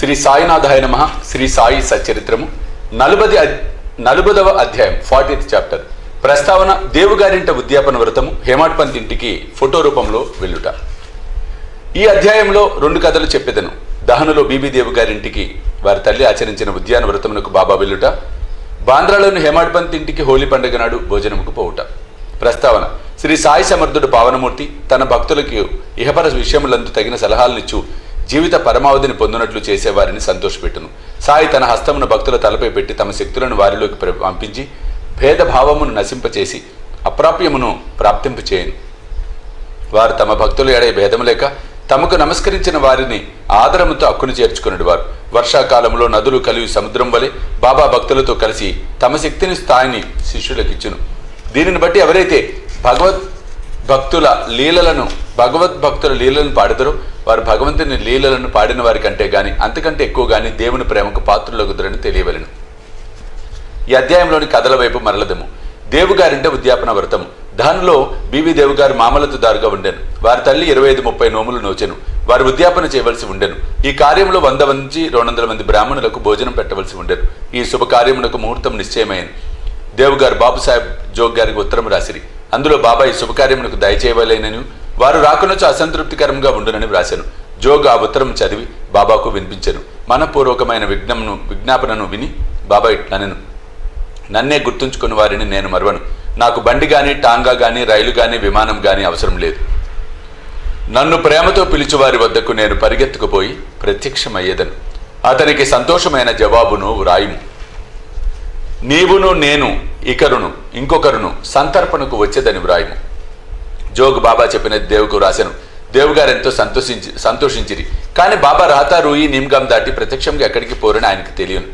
శ్రీ సాయినాథాయ నమః. శ్రీ సాయి సచ్చరిత్రము 40వ అధ్యాయం 40th చాప్టర్. ప్రస్తావన దేవుగారింట ఉద్యాపన వ్రతము హేమాడ్ పంత్ ఇంటికి ఫోటో రూపంలో వెళ్ళుట. ఈ అధ్యాయంలో 2 కథలు చెప్పెదను. దహనులో బీబీ దేవు గారింటికి వారి తల్లి ఆచరించిన ఉద్యాన వ్రతమునకు బాబా వెళ్ళుట, బాంద్రాలోని హేమాడ్ పంత్ ఇంటికి హోలీ పండుగ నాడు భోజనముకు పోవుట. ప్రస్తావన శ్రీ సాయి సమర్థుడు పావనమూర్తి తన భక్తులకు ఇహపర విషయములందు తగిన సలహాలనిచ్చు జీవిత పరమావధిని పొందినట్లు చేసేవారిని సంతోషపెట్టును. సాయి తన హస్తమును భక్తుల తలపై పెట్టి తమ శక్తులను వారిలోకి పంపించి భేదభావమును నశింపచేసి అప్రాప్యమును ప్రాప్తింపచేయను. వారు తమ భక్తుల ఎడ భేదము లేక తమకు నమస్కరించిన వారిని ఆదరముతో అక్కును చేర్చుకునేడు వారు. వర్షాకాలంలో నదులు కలిగి సముద్రం వలె బాబా భక్తులతో కలిసి తమ శక్తిని స్థాయిని శిష్యులకిచ్చును. దీనిని బట్టి ఎవరైతే భగవద్భక్తుల లీలలను పాడతారో వారు భగవంతుని లీలలను పాడిన వారి కంటే గాని అంతకంటే ఎక్కువ గాని దేవుని ప్రేమకు పాత్రులగుదరని తెలియవలెను. ఈ అధ్యాయంలోని కథల వైపు మరలదము. దేవుగారింట ఉద్యాపన వ్రతము. దానిలో బీబీ దేవుగారు మామలతుదారుగా ఉండెను. వారి తల్లి 25-30 నోములు నోచెను. వారు ఉద్యాపన చేయవలసి ఉండెను. ఈ కార్యంలో 100 నుంచి 200 మంది బ్రాహ్మణులకు భోజనం పెట్టవలసి ఉండెను. ఈ శుభకార్యమునకు ముహూర్తం నిశ్చయమైంది. దేవుగారు బాబుసాహెబ్ జోగ్ గారికి ఉత్తరం రాసిరి. అందులో బాబా ఈ శుభకార్యమునకు దయచేయవలేనని వారు రాకునొచ్చు అసంతృప్తికరంగా ఉండునని వ్రాశాను. జోగ్ ఆ ఉత్తరం చదివి బాబాకు వినిపించెను. మనపూర్వకమైన విజ్ఞాపనను విని బాబా ఇట్లనెను, నన్నే గుర్తుంచుకుని వారిని నేను మరవను. నాకు బండి గాని టాంగా గాని రైలు గాని విమానం గాని అవసరం లేదు. నన్ను ప్రేమతో పిలిచివారి వద్దకు నేను పరిగెత్తుకుపోయి ప్రత్యక్షమయ్యేదను. అతనికి సంతోషమైన జవాబును వ్రాయుము. నీవును నేను ఇంకొకరును సంతర్పణకు వచ్చేదని వ్రాయుము. జోగ్ బాబా చెప్పినది దేవుకు రాశాను. దేవుగారు ఎంతో సంతోషించిరి. కానీ బాబా రాతా రూయి నిమ్గాం దాటి ప్రత్యక్షంగా ఎక్కడికి పోరని ఆయనకు తెలియను.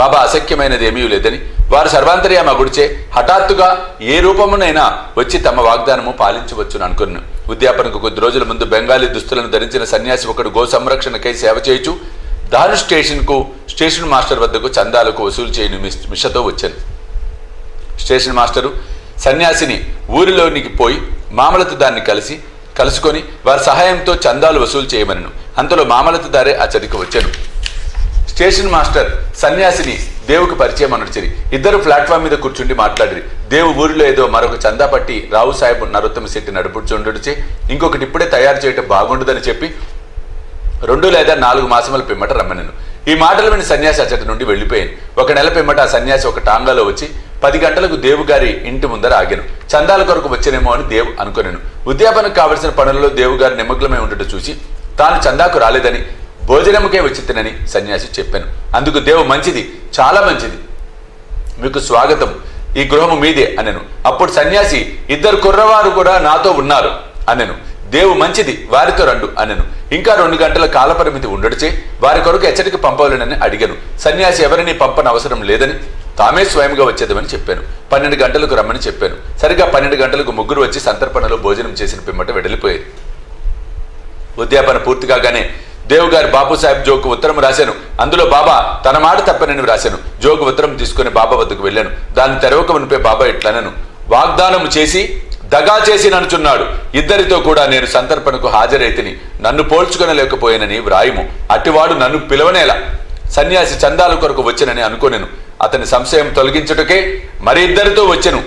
బాబా అసఖ్యమైనది ఏమీ లేదని వారు సర్వాంతర్యామగుడిచే హఠాత్తుగా ఏ రూపమునైనా వచ్చి తమ వాగ్దానము పాలించవచ్చును అనుకున్నాను. ఉద్యాపనకు కొద్ది రోజుల ముందు బెంగాలీ దుస్తులను ధరించిన సన్యాసి ఒకడు గో సంరక్షణకై సేవ చేయుచు దాని స్టేషన్ మాస్టర్ వద్దకు చందాలకు వసూలు చేయని మిషతో వచ్చాను. స్టేషన్ మాస్టరు సన్యాసిని ఊరిలోనికి పోయి మామలతుదారిని కలుసుకొని వారి సహాయంతో చందాలు వసూలు చేయమనను. అంతలో మామలతుదారే అతడికి వచ్చాను. స్టేషన్ మాస్టర్ సన్యాసిని దేవుకు పరిచయం అనర్చరి. ఇద్దరు ప్లాట్ఫామ్ మీద కూర్చుండి మాట్లాడిరి. దేవు ఊరిలో ఏదో మరొక చందా పట్టి రావు సాహెబ్ నరోత్తమ శెట్టి నడుపుచుండుచే ఇంకొకటి ఇప్పుడే తయారు చేయటం బాగుండదని చెప్పి 2 లేదా 4 మాసముల పిమ్మట రమ్మనెను. ఈ మాటలు విని సన్యాసి అచ్చటి నుండి వెళ్ళిపోయాను. 1 నెల పిమ్మట ఆ సన్యాసి ఒక టాంగాలో వచ్చి 10 గంటలకు దేవుగారి ఇంటి ముందర ఆగాను. చందాల కొరకు వచ్చేనేమో అని దేవు అనుకునేను. ఉద్యాపనకు కావలసిన పనులలో దేవుగారి నిమగ్నమై ఉండటం చూసి తాను చందాకు రాలేదని భోజనముకే వచ్చి తినని సన్యాసి చెప్పాను. అందుకు దేవు మంచిది, చాలా మంచిది, మీకు స్వాగతం, ఈ గృహము మీదే అనెను. అప్పుడు సన్యాసి 2 కుర్రవారు కూడా నాతో ఉన్నారు అనెను. దేవు మంచిది, వారితో రండు అనెను. ఇంకా 2 గంటల కాలపరిమితి ఉండడిచే వారి కొరకు ఎచ్చటికి పంపవలెనని అడిగాను. సన్యాసి ఎవరిని పంపన అవసరం లేదని తామే స్వయంగా వచ్చేదమని చెప్పాను. 12 గంటలకు రమ్మని చెప్పాను. సరిగా 12 గంటలకు ముగ్గురు వచ్చి సంతర్పణలో భోజనం చేసిన పిమ్మట వెడలిపోయేది. ఉద్యాపన పూర్తి కాగానే దేవుగారు బాబుసాహెబ్ జోగ్కు ఉత్తరం రాశాను. అందులో బాబా తన మాట తప్పనని వ్రాశాను. జోగ్ ఉత్తరం తీసుకుని బాబా వద్దకు వెళ్ళాను. దాన్ని తెరవక మునిపే బాబా ఇట్లనను, వాగ్దానము చేసి దగా చేసి ననుచున్నాడు. ఇద్దరితో కూడా నేను సంతర్పణకు హాజరైతిని, నన్ను పోల్చుకొనలేకపోయానని వ్రాయము. అట్టివాడు నన్ను పిలవనేలా. సన్యాసి చందాల కొరకు వచ్చెనని అనుకోనేను. అతని సంశయం తొలగించుటకే మరి 2తో వచ్చెను.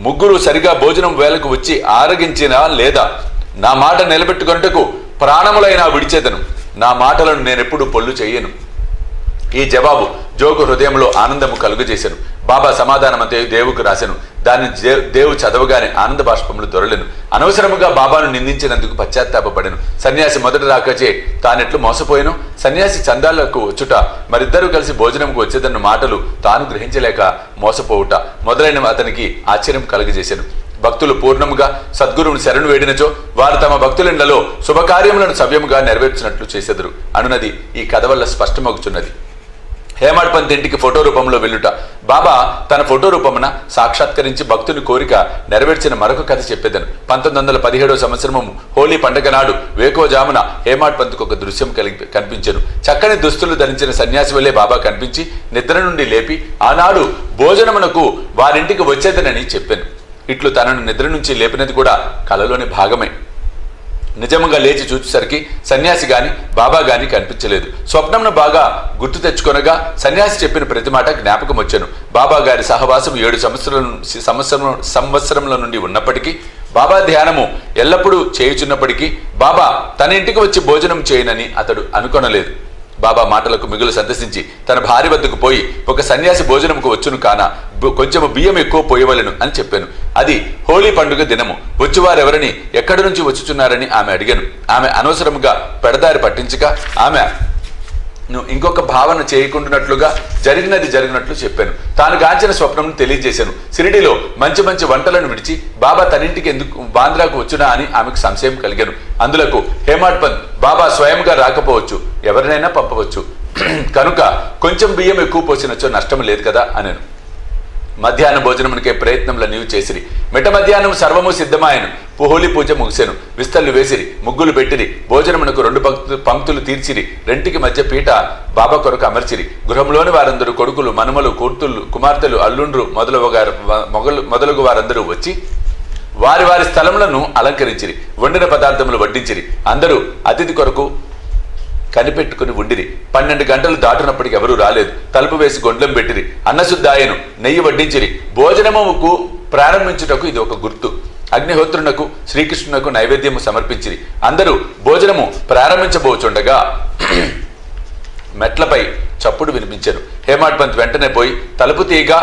ముగ్గురు సరిగా భోజనం వేళకు వచ్చి ఆరగించినా లేదా నా మాట నిలబెట్టుకొనుటకు ప్రాణములైనా విడిచేదను. నా మాటలను నేనెప్పుడు పొల్లు చెయ్యను. ఈ జవాబు జోగు హృదయంలో ఆనందము కలుగజేశాను. బాబా సమాధానమంతే దేవుకు రాశాను. దాన్ని దేవు చదవగానే ఆనంద బాష్పములు దొరలేను. అనవసరముగా బాబాను నిందించినందుకు పశ్చాత్తాపపడెను. సన్యాసి మొదట రాకచే తానెట్లు మోసపోయాను. సన్యాసి చందాలకు వచ్చుట, మరిద్దరూ కలిసి భోజనంకు వచ్చేదన్న మాటలు తాను గ్రహించలేక మోసపోవుట మొదలైనవి అతనికి ఆశ్చర్యం కలుగజేశాను. భక్తులు పూర్ణముగా సద్గురువుని శరణు వేడినచో వారు తమ భక్తులిండ్లలో శుభకార్యములను సవ్యముగా నెరవేర్చినట్లు చేసెదరు అనున్నది ఈ కథ వల్ల స్పష్టమగుచున్నది. హేమాడ్ పంత్ ఇంటికి ఫోటో రూపంలో వెళ్ళుట. బాబా తన ఫోటో రూపమున సాక్షాత్కరించి భక్తుని కోరిక నెరవేర్చిన మరొక కథ చెప్పేదను. 1917వ సంవత్సరము హోలీ పండగ నాడు వేకోజామున హేమాడ్ పంత్కు ఒక దృశ్యం కనిపించెను. చక్కని దుస్తులు ధరించిన సన్యాసి వల్లే బాబా కనిపించి నిద్ర నుండి లేపి ఆనాడు భోజనమునకు వారింటికి వచ్చేదనని చెప్పాను. ఇట్లు తనను నిద్ర నుంచి లేపినది కూడా కలలోని భాగమే. నిజంగా లేచి చూసేసరికి సన్యాసి గాని బాబా గాని కనిపించలేదు. స్వప్నంను బాగా గుర్తు తెచ్చుకొనగా సన్యాసి చెప్పిన ప్రతి మాట జ్ఞాపకం వచ్చాను. బాబా గారి సహవాసం 7 సంవత్సరముల నుండి ఉన్నప్పటికీ, బాబా ధ్యానము ఎల్లప్పుడూ చేయుచున్నప్పటికీ బాబా తన ఇంటికి వచ్చి భోజనం చేయనని అతడు అనుకొనలేదు. బాబా మాటలకు మిగులు సంతసించి తన భార్య వద్దకు పోయి, ఒక సన్యాసి భోజనంకు వచ్చును కాన కొంచెము బియ్యం ఎక్కువ పోయవలను అని చెప్పాను. అది హోలీ పండుగ దినము. వచ్చువారెవరని, ఎక్కడి నుంచి వచ్చుచున్నారని ఆమె అడిగాను. ఆమె అనవసరముగా పెడదారి పట్టించక ఆమె ఇంకొక భావన చేయకుండానట్లుగా జరిగినట్లు చెప్పాను. తాను గాంచిన స్వప్నం తెలియజేశాను. షిరిడీలో మంచి మంచి వంటలను విడిచి బాబా తనింటికి ఎందుకు బాంద్రాకు వచ్చునా అని ఆమెకు సంశయం కలిగాను. అందులకు హేమాడ్ పంత్ బాబా స్వయంగా రాకపోవచ్చు, ఎవరినైనా పంపవచ్చు, కనుక కొంచెం బియ్యం ఎక్కువ పోసినచ్చో నష్టం లేదు కదా అనేను. మధ్యాహ్న భోజనమునికే ప్రయత్నంలో నీవు చేసిరి. మిట మధ్యాహ్నం సర్వము సిద్ధమాయను. హోలీ పూజ ముగిసెను. విస్తళ్ళు వేసిరి, ముగ్గులు పెట్టిరి. భోజనమునకు 2 పంక్తులు తీర్చిరి. రెంటికి మధ్య పీట బాబా కొరకు అమర్చిరి. గృహంలోని వారందరూ కొడుకులు, మనుమలు, కూతుళ్ళు, కుమార్తెలు, అల్లుండ్రు మొదలగు వారందరూ వచ్చి వారి వారి స్థలములను అలంకరించిరి. వండిన పదార్థములు వడ్డించిరి. అందరూ అతిథి కొరకు కనిపెట్టుకుని ఉండిరి. 12 గంటలు దాటునప్పటికి ఎవరూ రాలేదు. తలుపు వేసి గొండ్లం పెట్టిరి. అన్నశుద్ధాయను, నెయ్యి వడ్డించిరి. భోజనముకు ప్రారంభించుటకు ఇది ఒక గుర్తు. అగ్నిహోత్రునకు శ్రీకృష్ణునకు నైవేద్యము సమర్పించిరి. అందరూ భోజనము ప్రారంభించబోచుండగా మెట్లపై చప్పుడు వినిపించారు. హేమాడ్ పంత్ వెంటనే పోయి తలుపు తీయగా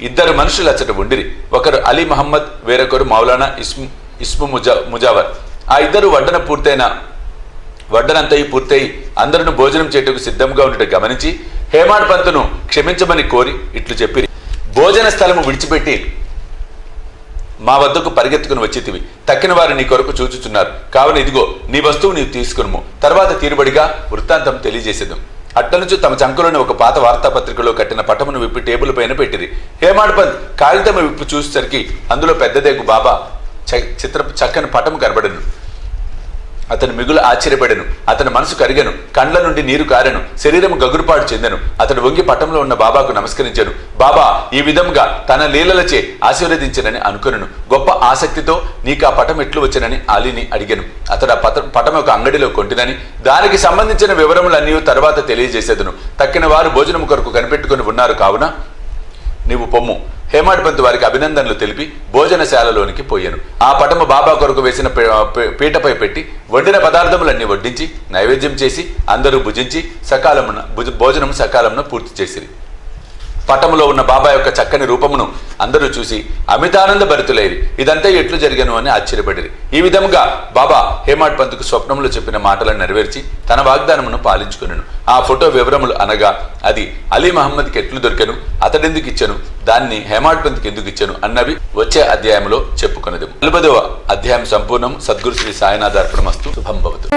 2 మనుషులు అచ్చట ఉండిరి. ఒకరు అలీ మహమ్మద్, వేరొకరు మౌలానా ఇస్ము ముజావర్. ఆ ఇద్దరు వడ్డనంతయు పూర్తయి అందరూ భోజనం చేయటకు సిద్ధంగా ఉండటం గమనించి హేమాడ్ పంతును క్షమించమని కోరి ఇట్లు చెప్పిరి. భోజన స్థలము విడిచిపెట్టి మా వద్దకు పరిగెత్తుకుని వచ్చితివి. తక్కిన వారు నీ కొరకు చూచుచున్నారు. కావున ఇదిగో నీ వస్తువు నీవు తీసుకును. తర్వాత తీరుబడిగా వృత్తాంతం తెలియజేసేద్దాం. అట్లనుంచి తమ చంకలోని ఒక పాత వార్తాపత్రికలో కట్టిన పటమును విప్పి టేబుల్ పైన పెట్టిరి. హేమాడ్ పంత్ కాగితము విప్పి చూసేసరికి అందులో పెద్దదేగు బాబా చక్కని పటము కనబడను. అతను మిగులు ఆశ్చర్యపడెను. అతని మనసు కరిగెను. కండ్ల నుండి నీరు కారెను. శరీరము గగురుపాటు చెందెను. అతడు వంగి పటంలో ఉన్న బాబాకు నమస్కరించాను. బాబా ఈ విధంగా తన లీలలచే ఆశీర్వదించనని అనుకొనెను. గొప్ప ఆసక్తితో నీకు ఆ పటం ఎట్లు వచ్చనని అలీని అడిగాను. అతడు ఆ పటం ఒక అంగడిలో కొంటినని, దానికి సంబంధించిన వివరములన్నీ తర్వాత తెలియజేసేదను. తక్కిన వారు భోజనం కొరకు కనిపెట్టుకుని ఉన్నారు. కావున నీవు పొమ్ము. హేమాడ్ పంత్ వారికి అభినందనలు తెలిపి భోజనశాలలోనికి పోయాను. ఆ పటము బాబా కొరకు వేసిన పీటపై పెట్టి వండిన పదార్థములన్నీ వడ్డించి నైవేద్యం చేసి అందరూ భుజించి భోజనం సకాలమున పూర్తి చేసిరి. పటములో ఉన్న బాబా యొక్క చక్కని రూపమును అందరూ చూసి అమితానంద భరితులైరి. ఇదంతా ఎట్లు జరిగను అని ఆశ్చర్యపడిరి. ఈ విధముగా బాబా హేమాడ్ పంత్కు స్వప్నంలో చెప్పిన మాటలను నెరవేర్చి తన వాగ్దానమును పాలించుకునేను. ఆ ఫోటో వివరములు అనగా అది అలీ మహమ్మద్కి ఎట్లు దొరికెను, అతడెందుకు ఇచ్చాను, దాన్ని హేమాడ్ పంత్కి ఎందుకు ఇచ్చాను అన్నవి వచ్చే అధ్యాయంలో చెప్పుకున్నది. 40వ అధ్యాయం సంపూర్ణం. సద్గురు శ్రీ సాయినాథ అర్పణమస్తు. శుభం భవతు.